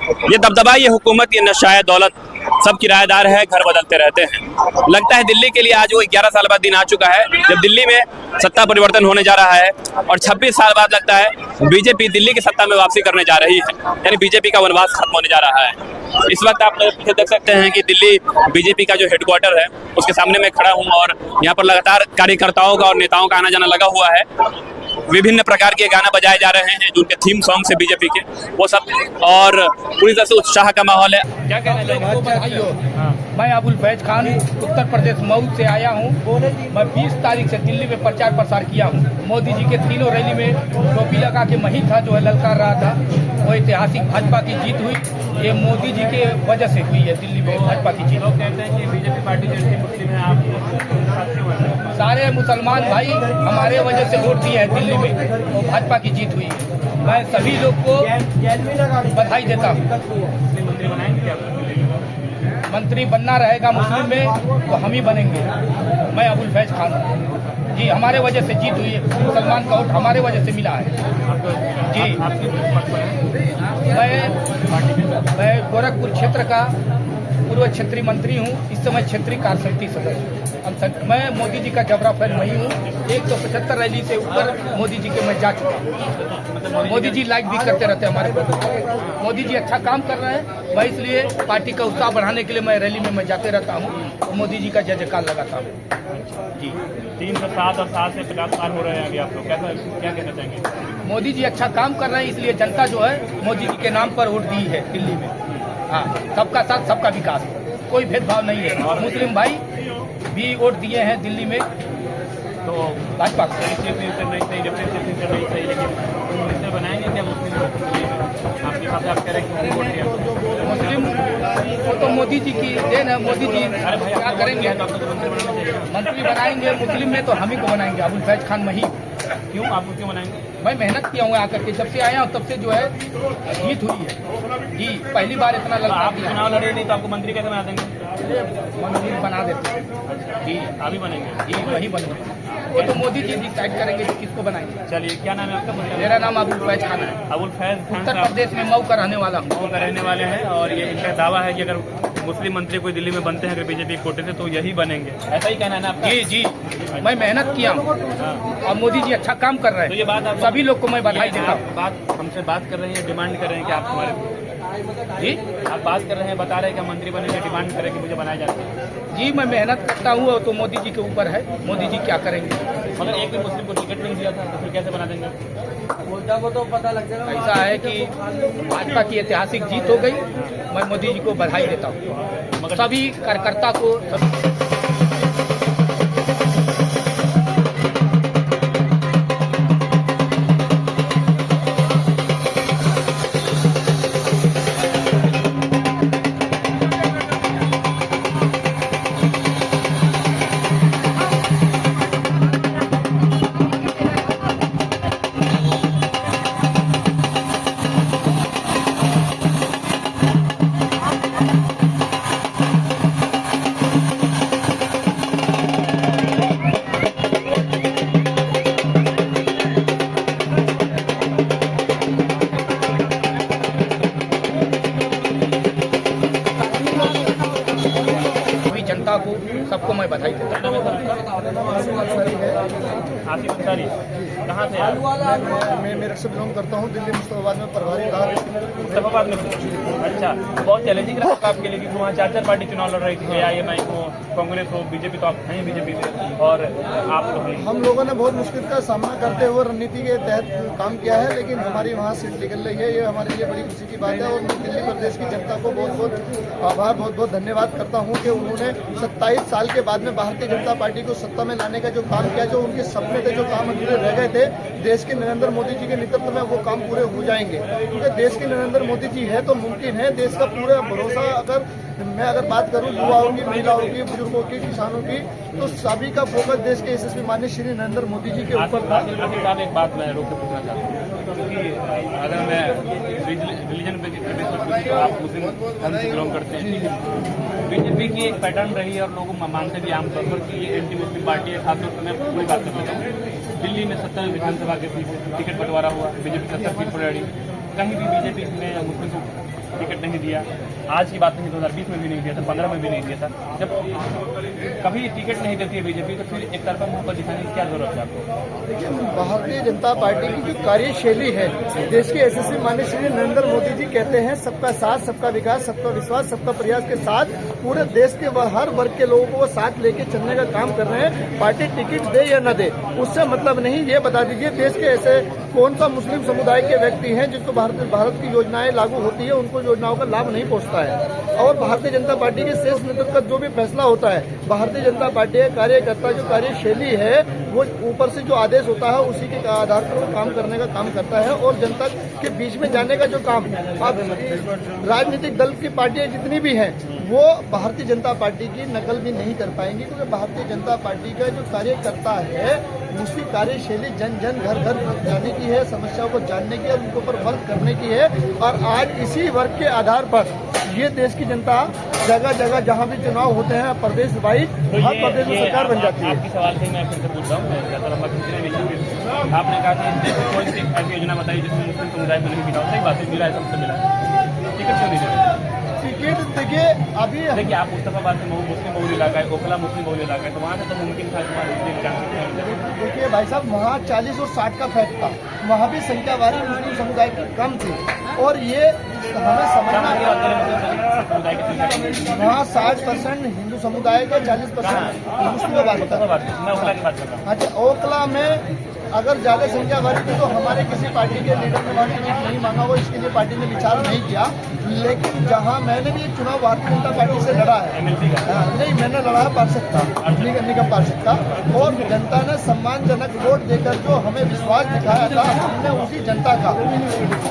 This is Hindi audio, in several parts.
ये दबदबा, ये हुकूमत, ये नशाए दौलत सब किराएदार है, घर बदलते रहते हैं। लगता है दिल्ली के लिए आज वो 11 साल बाद दिन आ चुका है जब दिल्ली में सत्ता परिवर्तन होने जा रहा है और 26 साल बाद लगता है बीजेपी दिल्ली की सत्ता में वापसी करने जा रही है, यानी बीजेपी का वनवास खत्म होने जा रहा है। इस वक्त आप पीछे देख सकते हैं कि दिल्ली बीजेपी का जो हेडक्वार्टर है उसके सामने मैं खड़ा हूँ और यहाँ पर लगातार कार्यकर्ताओं का और नेताओं का आना जाना लगा हुआ है। विभिन्न प्रकार के गाना बजाए जा रहे हैं जो उनके थीम सॉन्ग से बीजेपी के वो सब, और पूरी तरह से उत्साह का माहौल है। क्या कहना चाहिए? मैं अबुल फैज खान उत्तर प्रदेश मऊ से आया हूँ। मैं 20 तारीख से दिल्ली में प्रचार प्रसार किया हूँ। मोदी जी के तीनों रैली में टोपी लगा के मैं ही था जो है ललकार रहा था। वो ऐतिहासिक भाजपा की जीत हुई, ये मोदी जी के वजह से हुई है दिल्ली में भाजपा की जीत। लोग कहते हैं कि बीजेपी पार्टी जैसे मुस्लिम है, आप सारे मुसलमान भाई हमारे वजह से वोट दिए हैं दिल्ली में और भाजपा की जीत हुई है। मैं सभी लोग को बधाई देता हूँ। मंत्री बनना रहेगा मुस्लिम में तो हम ही बनेंगे। मैं अबुल फैज खान हूँ जी, हमारे वजह से जीत हुई है। मुसलमान का वोट हमारे वजह से मिला है जी। मैं गोरखपुर क्षेत्र का पूर्व क्षेत्रीय मंत्री हूँ, इस समय क्षेत्रीय कार्य समिति सदस्य। मैं मोदी जी का जबरा फैन वही हूँ। 175 रैली से ऊपर मोदी जी के मैं जा चुका हूँ। मोदी जी लाइक भी करते रहते हैं हमारे को। मोदी जी अच्छा काम कर रहे हैं, मैं इसलिए पार्टी का उत्साह बढ़ाने के लिए मैं रैली में मैं जाते रहता हूँ। मोदी जी का जय जयकार लगाता हूँ जी। 307 और 7 से 50 साल हो रहे हैं अभी आप लोग, क्या कहना चाहेंगे? मोदी जी अच्छा काम कर रहे हैं, इसलिए जनता जो है मोदी जी के नाम पर वोट दी है दिल्ली में। हाँ, सबका साथ सबका विकास, कोई भेदभाव नहीं है। मुस्लिम भाई भी वोट दिए हैं दिल्ली में तो भाजपा बनाएंगे क्या मुस्लिम वो तो मोदी जी की देन है। मोदी जी क्या करेंगे, मंत्री बनाएंगे मुस्लिम में तो हम ही को बनाएंगे। अबुल फैज खान मही। क्यों आपको क्यों बनाएंगे? मैं मेहनत किया हूँ आकर के, जब से आया हूँ तब से जो है जीत हुई है जी। पहली बार इतना लगा। आप चुनाव लड़े नहीं तो आपको मंत्री कैसे बना देंगे? मंत्री बना देते हैं जी, अभी बनेंगे जी वही बनेंगे। वो तो मोदी जी डिसाइड करेंगे कि किसको बनाएंगे। चलिए, क्या नाम है आपका? मेरा नाम अबुल फैज खान है। अबुल फैज खान उत्तर प्रदेश में मऊ का रहने वाला हूँ। मऊ का रहने वाले हैं और ये इनका दावा है कि अगर मुस्लिम मंत्री कोई दिल्ली में बनते हैं अगर बीजेपी कोटे से तो यही बनेंगे, ऐसा ही कहना है ना आपका? जी जी, मैं मेहनत किया हूँ और मोदी जी अच्छा काम कर रहे तो ये हैं। बात आप सभी लोग को मैं बधाई देता हूँ। बात हमसे बात कर रहे हैं, डिमांड कर रहे हैं कि आप हमारे जी, आप बात कर रहे हैं, बता रहे हैं कि मंत्री बनेंगे, डिमांड करें कि मुझे बनाया जाता है। जी मैं मेहनत करता हूँ और तो मोदी जी के ऊपर है, मोदी जी क्या करेंगे। मगर एक भी मुस्लिम को टिकट नहीं दिया था तो फिर कैसे बना देंगे? वो तो पता लग जाएगा। ऐसा है कि भाजपा की ऐतिहासिक जीत हो गई। मैं मोदी जी को बधाई देता हूँ, मगर सभी कार्यकर्ता को। जनता को सबको मैं बधाई देता हूँ। आसिफ अंसारी कहाँ से? मैं मेरठ से बिलोंग करता हूँ। दिल्ली मुस्तफाबाद में प्रभारी रहा। मुस्तफाबाद में? अच्छा, बहुत चैलेंजिंग रहा आपके लिए क्योंकि वहाँ 4 पार्टी चुनाव लड़ रही थी, IMI हो, कांग्रेस हो, बीजेपी तो आप हैं बीजेपी में और आप तो हैं। हम लोगों ने बहुत मुश्किल का सामना करते हुए रणनीति के तहत काम किया है, लेकिन हमारी वहाँ सीट निकल रही है, ये हमारे लिए बड़ी खुशी की बात है। और मैं दिल्ली प्रदेश की जनता को बहुत बहुत आभार, बहुत बहुत धन्यवाद करता हूँ कि उन्होंने 27 साल के बाद में भारतीय जनता पार्टी को सत्ता में लाने का जो काम किया, जो उनके सपने थे, जो काम अधूरे रह गए थे, देश के नरेंद्र मोदी जी के नेतृत्व में वो काम पूरे हो जाएंगे। क्योंकि देश के नरेंद्र मोदी जी है तो मुमकिन है। देश का पूरा भरोसा अगर बात करूं युवाओं की, महिलाओं की, बुजुर्गों की, किसानों की, तो सभी का फोकस देश के यशस्वी माननीय श्री नरेंद्र मोदी जी के ऊपर था। एक बात मैं रोक के पूछना चाहता हूँ, क्योंकि अगर मैं रिलीजन पे आप मुस्लिम धर्म से बिलोंग करते हैं, बीजेपी की एक पैटर्न रही है और लोग मानते भी आमतौर पर कि ये एंटी मुस्लिम पार्टी है। खासतौर पर मैं पूरी बात कर लेता हूँ, दिल्ली में 70 विधानसभा के टिकट बंटवारा हुआ, बीजेपी 70 सीट पर लड़ी, कहीं भी बीजेपी ने मुस्लिम को टिकट नहीं नहीं दिया, आज की बात नहीं, 2020 में भी नहीं दिया था, 15 में भी नहीं दिया था। जब कभी टिकट नहीं देती है बीजेपी तो फिर एक तरफा मुँह पर दिखाने की क्या जरूरत है आपको? देखिए, भारतीय जनता पार्टी की जो कार्यशैली है, देश के यशस्वी माननीय श्री नरेंद्र मोदी जी कहते हैं सबका साथ, सबका विकास, सबका विश्वास, सबका प्रयास के साथ पूरे देश के हर वर्ग के लोगों को वो साथ लेके चलने का काम कर रहे हैं। पार्टी टिकट दे या न दे उससे मतलब नहीं। ये बता दीजिए देश के ऐसे कौन सा मुस्लिम समुदाय के व्यक्ति हैं जिनको भारत की योजनाएं लागू होती है, उनको योजनाओं का लाभ नहीं पहुंचता है। और भारतीय जनता पार्टी के शीर्ष नेतृत्व का जो भी फैसला होता है, भारतीय जनता पार्टी के कार्यकर्ता जो कार्यशैली है वो ऊपर से जो आदेश होता है उसी के आधार पर वो काम करने का काम करता है। और जनता के बीच में जाने का जो काम, अब राजनीतिक दल की पार्टियां जितनी भी हैं वो भारतीय जनता पार्टी की नकल भी नहीं कर पाएंगी, क्योंकि भारतीय जनता पार्टी का जो कार्यकर्ता है उसकी कार्यशैली जन जन घर घर जाने की है, समस्याओं को जानने की है, उनके ऊपर वर्क करने की है। और आज इसी वर्क के आधार पर ये देश की जनता जगह जगह जहाँ भी चुनाव होते हैं प्रदेश वाइज हर प्रदेश में सरकार बन जाती है। आपकी सवाल से मैं फिर से पूछ रहा हूँ, आपने कहा कि कोई सी ऐसी योजना बताई जिसमें मुस्लिम समुदाय को नहीं मिला, सही बात है, मिला है, सबसे मिला, टिकट क्यों नहीं मिला? टिकट देखिए, अभी देखिए आप मुस्तफाबाद से मुस्लिम बहुल इलाका है, ओखला मुस्लिम बहुल इलाका है, तो वहाँ से तो मुमकिन था देखिए भाई साहब, वहाँ 40 और 60 का फैक्ट था, वहाँ भी संख्या वारी मुस्लिम समुदाय की कम थी। और ये हमें समझना वहाँ 60% हिंदू समुदाय का, 40% मुस्लिम बात था। अच्छा, ओखला में अगर ज्यादा संख्या वाली थी तो हमारे किसी पार्टी के लीडर ने वहाँ टिकट नहीं मांगा, वो इसके लिए पार्टी ने विचार नहीं किया। लेकिन जहाँ मैंने भी चुनाव भारतीय जनता पार्टी से लड़ा है, नहीं मैंने लड़ा है पार्षद का, निगम पार्षद का, और जनता ने सम्मानजनक वोट देकर जो हमें विश्वास दिखाया था, हमने उसी जनता का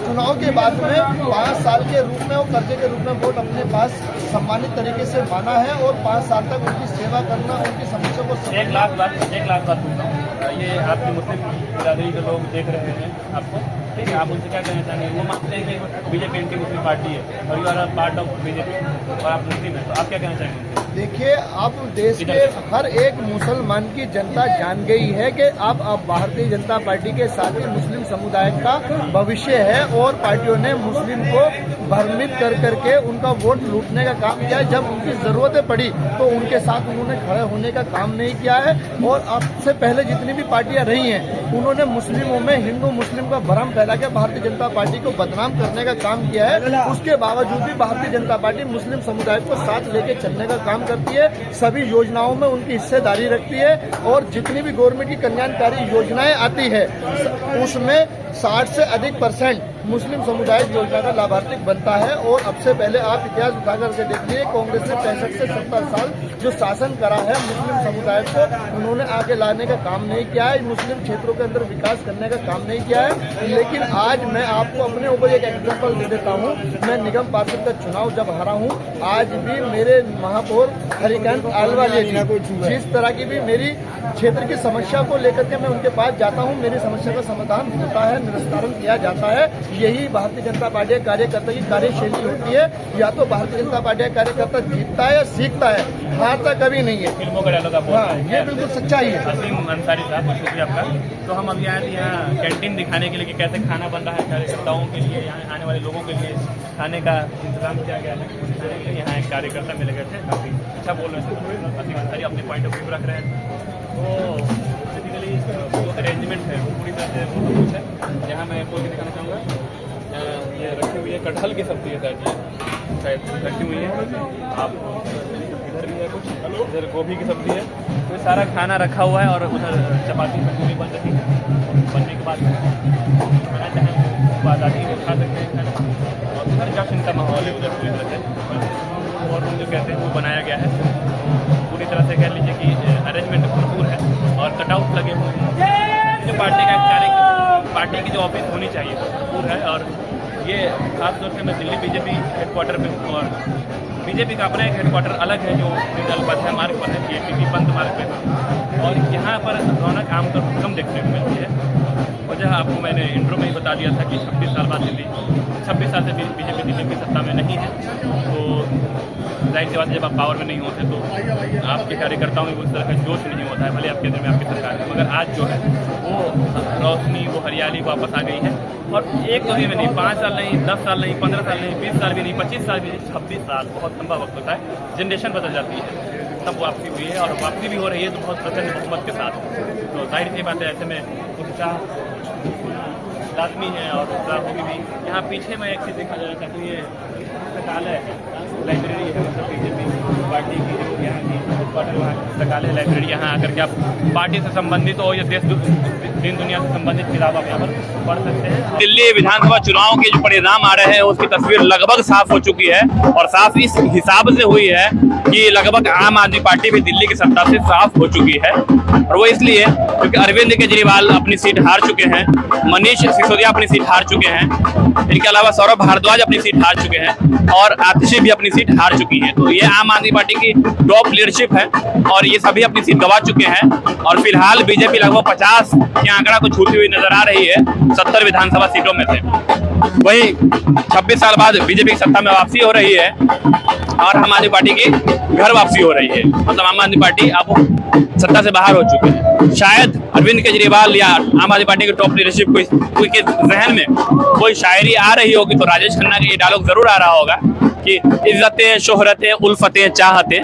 चुनाव के बाद में 5 साल के रूप में और कर्जे के रूप में वोट अपने पास सम्मानित तरीके से माना है। और 5 साल तक उनकी सेवा करना, उनकी समस्या को 1 लाख बात पूछता हूँ, ये आपके मुस्लिम बिरादरी के लोग देख रहे हैं आपको, ठीक है, आप उनसे क्या कहना चाहेंगे? वो मानते हैं कि बीजेपी एंटी मुस्लिम पार्टी है और you are part of BJP और आप मुस्लिम हैं, तो आप क्या कहना चाहेंगे? देखिए, अब देश के हर एक मुसलमान की जनता जान गई है कि अब भारतीय जनता पार्टी के साथ ही मुस्लिम समुदाय का भविष्य है। और पार्टियों ने मुस्लिम को भ्रमित कर करके उनका वोट लूटने का काम किया है। जब उनकी जरूरतें पड़ी तो उनके साथ उन्होंने खड़े होने का काम नहीं किया है। और अब से पहले जितनी भी पार्टियां रही हैं उन्होंने मुस्लिमों में हिंदू मुस्लिम का भ्रम फैला के भारतीय जनता पार्टी को बदनाम करने का काम किया है। उसके बावजूद भी भारतीय जनता पार्टी मुस्लिम समुदाय को साथ लेके चलने का काम करती है, सभी योजनाओं में उनकी हिस्सेदारी रखती है। और जितनी भी गवर्नमेंट की कल्याणकारी योजनाएं आती है उसमें 60 से अधिक % मुस्लिम समुदाय योजना का लाभार्थी बनता है। और अब से पहले आप इतिहास उठा करके देखिए, कांग्रेस ने 65 से 70 साल जो शासन करा है मुस्लिम समुदाय को उन्होंने आगे लाने का काम नहीं किया है, मुस्लिम क्षेत्रों के अंदर विकास करने का काम नहीं किया है। लेकिन आज मैं आपको अपने ऊपर एक एग्जाम्पल दे देता हूँ। मैं निगम पार्षद का चुनाव जब हारा हूँ, आज भी मेरे महापौर हरिकांत आलवालिया जी जिस तरह की भी मेरी क्षेत्र की समस्या को लेकर के मैं उनके पास जाता हूँ, मेरी समस्या का समाधान होता है, निस्तारण किया जाता है। यही भारतीय जनता पार्टी कार्यकर्ता की कार्यशैली होती है। या तो भारतीय जनता पार्टी कार्यकर्ता जीतता है या सीखता है, हारता कभी नहीं है। फिल्मों का डायलॉग आप ये बिल्कुल सच्चाई है। असीम अंसारी साहब, बहुत शुक्रिया आपका। तो हम अभी आए थे यहाँ कैंटीन दिखाने के लिए कि कैसे खाना बन रहा है कार्यकर्ताओं के लिए, यहाँ आने वाले लोगों के लिए खाने का इंतजाम किया गया है। खाने के लिए यहाँ एक कार्यकर्ता मिले गए थे, काफ़ी अच्छा बोल रहे थे असीम अंसारी, अपने पॉइंट ऑफ व्यू रख रहे हैं। तो बेसिकली जो अरेंजमेंट है वो पूरी तरह से कुछ है। यहाँ मैं कोई भी दिखाना चाहूँगा, ये रखी हुई है कटहल की सब्जी है शायद रखी हुई है। आप इधर भी है कुछ, इधर गोभी की सब्जी है। तो सारा खाना रखा हुआ है और उधर चपाती पूरी बन रही है। बनने के बाद खाना चाहें बाद आदि वो खा सकते हैं खाना। और उधर जश्न का माहौल है, उधर पूरी तरह से और जो कहते हैं वो बनाया गया है। पूरी तरह से कह लीजिए कि अरेंजमेंट भरपूर है और कटआउट लगे हुए हैं। जो पार्टी का कार्यक्रम, पार्टी की जो ऑफिस होनी चाहिए भरपूर है। और ये खासतौर से मैं दिल्ली बीजेपी हेडक्वार्टर पे हूँ और बीजेपी का अपना एक हेडक्वार्टर अलग है जो अलबत्ता मार्ग पर है, ये पंत मार्ग पे है। और यहाँ पर रौनक आमतौर पर कम देखने को मिलती है। वजह आपको मैंने इंट्रो में ही बता दिया था कि 26 साल बाद दिल्ली 26 साल से बीजेपी दिल्ली की सत्ता में नहीं है, तो जाहिर सी बात है जब आप पावर में नहीं होते तो आपके कार्यकर्ताओं में उस तरह का जोश नहीं होता है, भले आप केंद्र में आपकी सरकार है, मगर आज जो है वो रोशनी, वो हरियाली वापस आ गई है। और एक दो में नहीं, 5 साल नहीं, 10 साल नहीं, 15 साल नहीं, 20 साल भी नहीं, 25 साल भी नहीं, 26 साल बहुत लंबा वक्त होता है, जनरेशन बदल जाती है, तब वापसी हुई है और वापसी भी हो रही है तो बहुत प्रचंड बहुमत के साथ। तो जाहिर सी बात है ऐसे में उत्साह लाजमी है और उत्साह होगी भी। यहाँ पीछे में एक चीज़ देखा जाए तो ये पुस्तकालय लाइब्रेरी है, मतलब बीजेपी पार्टी की जो यहाँ की हेडक्वार्टर वहाँ पुस्तकालय लाइब्रेरी, यहाँ आकर के आप पार्टी से संबंधित हो या देश दिन दुनिया से संबंधित किताब आप यहाँ पर पढ़ सकते हैं। दिल्ली विधानसभा चुनाव के जो परिणाम आ रहे हैं उसकी तस्वीर लगभग साफ हो चुकी है और साफ इस हिसाब से हुई है कि लगभग आम आदमी पार्टी भी दिल्ली की सत्ता से साफ हो चुकी है, और वो इसलिए क्योंकि अरविंद केजरीवाल अपनी सीट हार चुके हैं, मनीष सिसोदिया अपनी सीट हार चुके हैं, इनके अलावा सौरभ भारद्वाज अपनी सीट हार चुके हैं और आतिशी भी अपनी सीट हार चुकी है। तो ये आम आदमी पार्टी की टॉप लीडरशिप है और ये सभी अपनी सीट गंवा चुके हैं और फिलहाल बीजेपी लगभग 50 के आंकड़ा को छूती हुई नजर आ रही है 70 विधानसभा सीटों में से। वहीं 26 साल बाद बीजेपी की सत्ता में वापसी हो रही है और आम आदमी पार्टी की घर वापसी हो रही है, मतलब आम आदमी पार्टी अब सत्ता से बाहर हो चुके हैं। शायद अरविंद केजरीवाल या आम आदमी पार्टी की टॉप लीडरशिप कोई के जहन में कोई शायरी आ रही होगी तो राजेश खन्ना का ये डायलॉग जरूर आ रहा होगा कि इज्जतें शोहरतें उल्फतें चाहते,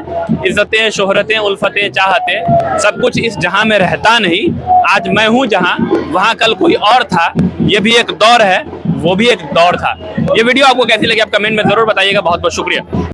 इज्जतें शोहरतें उल्फतें चाहते, सब कुछ इस जहां में रहता नहीं, आज मैं हूं जहां वहां कल कोई और था, ये भी एक दौर है वो भी एक दौर था। ये वीडियो आपको कैसी लगी आप कमेंट में जरूर बताइएगा। बहुत बहुत शुक्रिया।